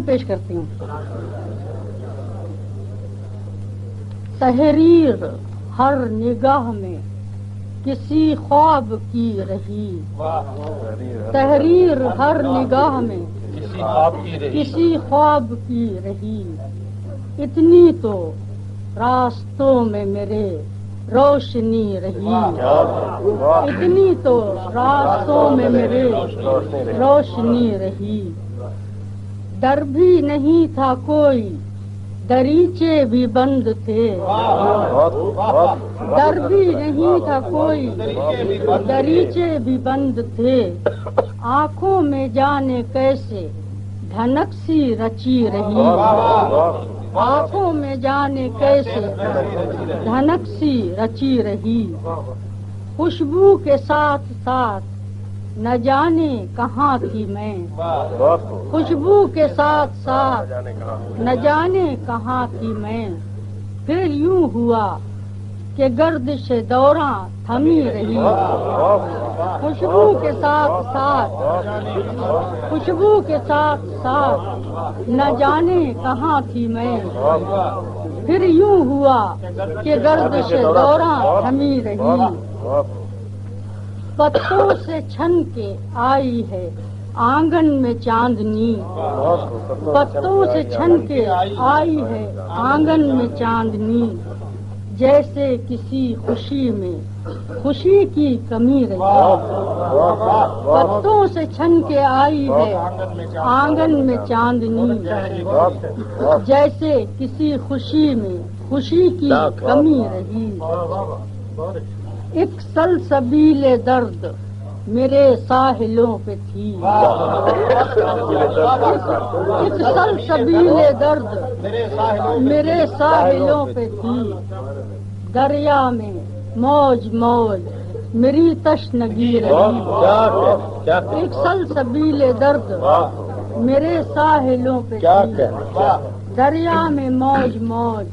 پیش کرتی ہوں۔ تحریر ہر نگاہ میں کسی خواب کی رہی، تحریر ہر نگاہ میں کسی خواب کی رہی، اتنی تو راستوں میں میرے روشنی رہی، اتنی تو راستوں میں میرے روشنی رہی۔ ڈر بھی نہیں تھا کوئی، دریچے بھی بند تھے، ڈر بھی نہیں تھا کوئی، دریچے بھی بند تھے، آنکھوں میں جانے کیسے دھنک سی رچی رہی، آنکھوں میں جانے کیسے دھنک سی رچی رہی، خوشبو کے ساتھ ساتھ نہ جانے کہاں تھی میں، خوشبو کے ساتھ ساتھ نہ جانے کہاں تھی میں، پھر یوں ہوا کہ گردش دوراں تھمی رہی، خوشبو کے ساتھ ساتھ، خوشبو کے ساتھ ساتھ نہ جانے کہاں تھی میں، پھر یوں ہوا کہ گردش دوراں تھمی رہی، پتوں سے چھن کے آئی ہے آنگن میں چاندنی، پتوں سے چھن کے آئی ہے آنگن میں چاندنی، جیسے کسی خوشی میں خوشی کی کمی رہی، پتوں سے چھن کے آئی ہے آنگن میں چاندنی، جیسے کسی خوشی میں خوشی کی کمی رہی، ایک سلسبیل درد میرے ساحلوں پہ تھی، ایک سلسبیل درد میرے ساحلوں پہ تھی، دریا میں موج موج میری تشنگی رہی، ایک سلسبیل درد میرے ساحلوں پہ تھی، دریا میں موج موج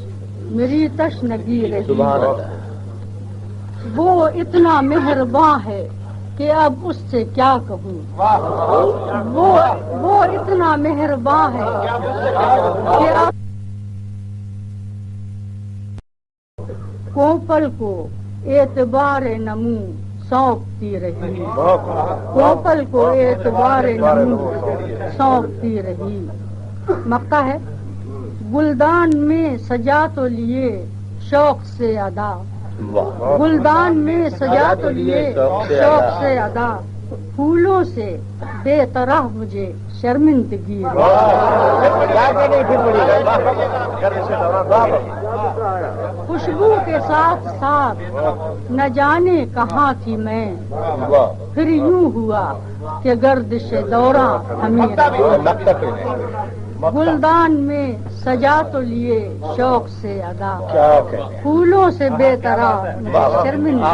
میری تشنگی رہی، وہ اتنا مہرباں ہے کہ اب اس سے کیا کہوں، وہ اتنا مہرباں ہے کہ اب کوپل کو اعتبار نمو سونپتی رہی، کوپل کو اعتبار نمو سونپتی رہی، مکہ ہے گلدان میں سجا تو لیے شوق سے ادا، گلدان میں سجا تو لیے شوق سے ادا، پھولوں سے بے طرح مجھے شرمندگی، خوشبو کے ساتھ ساتھ نہ جانے کہاں تھی میں، پھر یوں ہوا کہ گردش دوراں ہمیں، گلدان میں سجا تو لیے شوق سے ادا، پھولوں سے بے طرح شرمندگی۔